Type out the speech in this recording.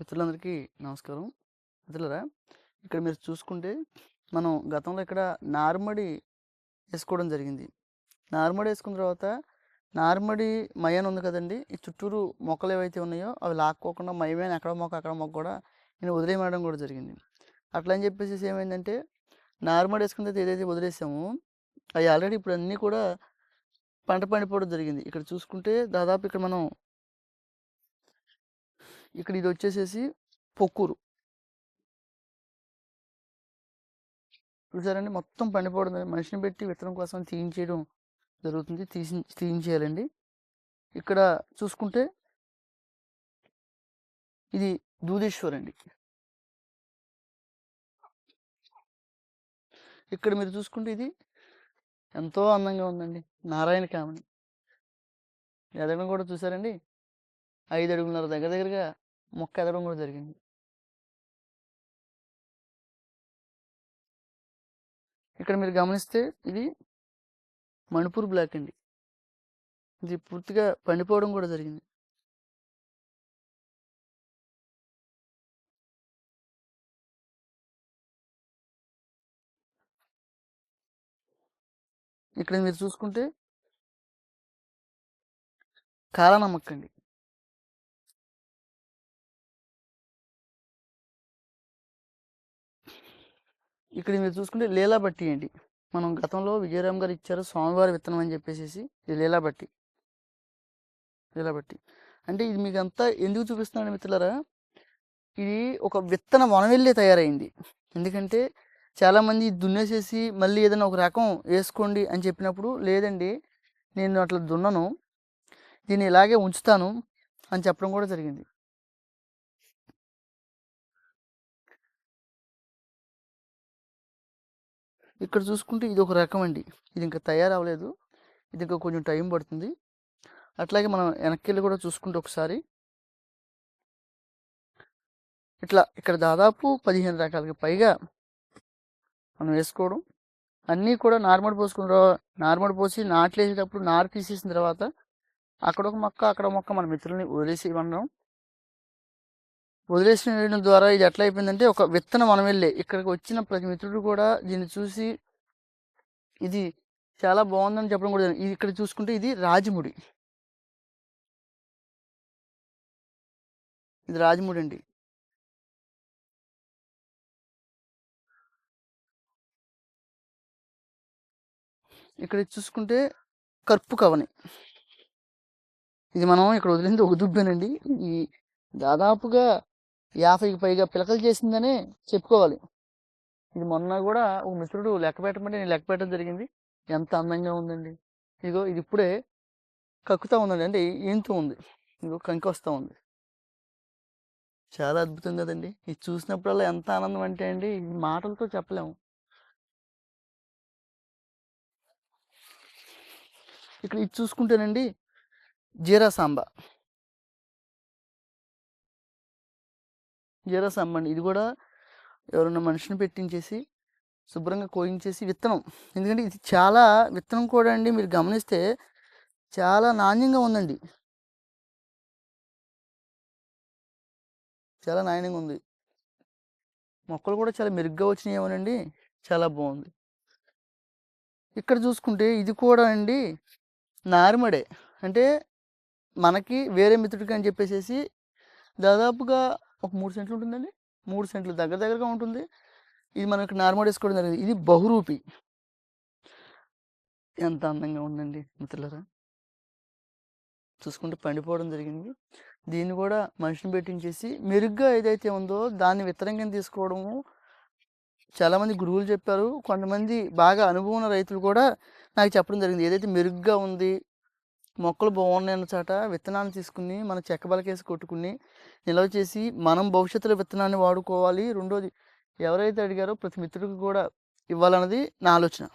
మిత్రులందరికీ నమస్కారం. మిత్రులారా, ఇక్కడ మీరు చూసుకుంటే మనం గతంలో ఇక్కడ నారుమడి ఏసుకోవడం జరిగింది. నారుమడి ఏసుకున్న తర్వాత నారుమడి మయ్యన ఉంది కదండీ! ఈ చుట్టూరు మొక్కలు ఏవైతే ఉన్నాయో అవి లాక్కోకుండా మయ్యమైన అక్కడ మొక్క, అక్కడ మొక్క కూడా నేను వదిలేయమనడం కూడా జరిగింది. అట్లా అని చెప్పేసేసి ఏమైందంటే నారుమడి ఏసుకున్న తర్వాత ఏదైతే వదిలేసామో అయి ఆల్రెడీ ఇప్పుడు అన్నీ కూడా పంట పండిపోవడం జరిగింది. ఇక్కడ చూసుకుంటే దాదాపు ఇక్కడ మనం ఇక్కడ ఇదొచ్చేసేసి పొక్కూరు. చూసారండి మొత్తం పండిపోవడం మనిషిని పెట్టి విత్తనం కోసం తీయించేయడం జరుగుతుంది. తీయించేయాలండి. ఇక్కడ చూసుకుంటే ఇది దూదేశ్వర్ అండి. ఇక్కడ మీరు చూసుకుంటే ఇది ఎంతో అందంగా ఉందండి. నారాయణ కామని ఎదగడం కూడా చూసారండి. 5 అడుగులన్నర దగ్గరగా మొక్క ఎదగడం కూడా జరిగింది. ఇక్కడ మీరు గమనిస్తే ఇది మణిపూర్ బ్లాక్ అండి. ఇది పూర్తిగా పండిపోవడం కూడా జరిగింది. ఇక్కడ మీరు చూసుకుంటే కాలానమ్మక్క అండి. ఇక్కడ మీరు చూసుకుంటే లీలాబట్టి అండి. మనం గతంలో విజయరామ్ గారు ఇచ్చారు స్వామివారి విత్తనం అని చెప్పేసేసి ఇది లీలాబట్టి. అంటే ఇది మీకంతా ఎందుకు చూపిస్తున్నాను మిత్రులారా, ఇది ఒక విత్తన వనవెల్లి తయారైంది. ఎందుకంటే చాలామంది దున్నేసేసి మళ్ళీ ఏదైనా ఒక రకం వేసుకోండి అని చెప్పినప్పుడు లేదండి నేను అట్లా దున్నను, దీన్ని ఇలాగే ఉంచుతాను అని చెప్పడం కూడా జరిగింది. ఇక్కడ చూసుకుంటే ఇది ఒక రకం అండి. ఇది ఇంకా తయారవ్వలేదు. ఇది ఇంకా కొంచెం టైం పడుతుంది. అట్లాగే మనం వెనక్కి కూడా చూసుకుంటే ఒకసారి ఇట్లా ఇక్కడ దాదాపు 15 రకాలకి పైగా మనం వేసుకోవడం, అన్నీ కూడా నార్మల్ పోసి నాట్లు వేసేటప్పుడు నారు తీసేసిన తర్వాత అక్కడ ఒక మొక్క అక్కడ మొక్క మన మిత్రుల్ని వదిలేసిన ద్వారా ఇది ఎట్లా అయిపోయిందంటే ఒక విత్తనం మనం వెళ్ళే ఇక్కడికి వచ్చిన ప్రతి మిత్రుడు కూడా దీన్ని చూసి ఇది చాలా బాగుందని చెప్పడం కూడా ఇది ఇక్కడ చూసుకుంటే ఇది రాజముడి. ఇది రాజముడి అండి. ఇక్కడ చూసుకుంటే కర్పు కవని. ఇది మనం ఇక్కడ వదిలింది ఒక దుబ్బేనండి. ఈ దాదాపుగా 50కి పైగా పిలకలు చేసిందనే చెప్పుకోవాలి. ఇది మొన్న కూడా ఒక మిత్రుడు లెక్క పెట్టమంటే నేను లెక్క పెట్టడం జరిగింది. ఎంత అందంగా ఉందండి. ఇదిగో ఇది ఇప్పుడే కక్కుతా ఉందండి, అంటే ఈనుతూ ఉంది. ఇదిగో కంకి వస్తూ ఉంది. చాలా అద్భుతం కదండి. ఇది చూసినప్పుడల్లా ఎంత ఆనందం అంటే అండి మాటలతో చెప్పలేము. ఇక్కడ ఇది చూసుకుంటేనండి జీరా సాంబా అండి. ఇది కూడా ఎవరన్నా మనిషిని పెట్టించేసి శుభ్రంగా కోయించేసి విత్తనం, ఎందుకంటే ఇది చాలా విత్తనం కూడా అండి మీరు గమనిస్తే చాలా నాణ్యంగా ఉందండి. చాలా నాణ్యంగా ఉంది. మొక్కలు కూడా చాలా మెరుగ్గా వచ్చినాయి ఏమోనండి. చాలా బాగుంది. ఇక్కడ చూసుకుంటే ఇది కూడా అండి నారుమడే. అంటే మనకి వేరే మిత్రుడికి అని చెప్పేసేసి దాదాపుగా ఒక 3 సెంట్లు ఉంటుందండి. 3 సెంట్లు దగ్గరగా ఉంటుంది. ఇది మనకి నార్మల్ వేసుకోవడం జరిగింది. ఇది బహురూపి. ఎంత అందంగా ఉందండి మిత్రులారా. చూసుకుంటే పండిపోవడం జరిగింది. దీన్ని కూడా మనిషిని పెట్టించేసి మెరుగ్గా ఏదైతే ఉందో దాన్ని విత్తనం కింద తీసుకోవడము చాలామంది గురువులు చెప్పారు. కొంతమంది బాగా అనుభవం ఉన్న రైతులు కూడా నాకు చెప్పడం జరిగింది. ఏదైతే మెరుగ్గా ఉంది, మొక్కలు బాగున్నాయన్న చాట విత్తనాన్ని తీసుకుని మన చెక్క బలకేసి కొట్టుకుని నిల్వ చేసి మనం భవిష్యత్తులో విత్తనాన్ని వాడుకోవాలి. రెండోది ఎవరైతే అడిగారో ప్రతి మిత్రుడికి కూడా ఇవ్వాలన్నది నా ఆలోచన.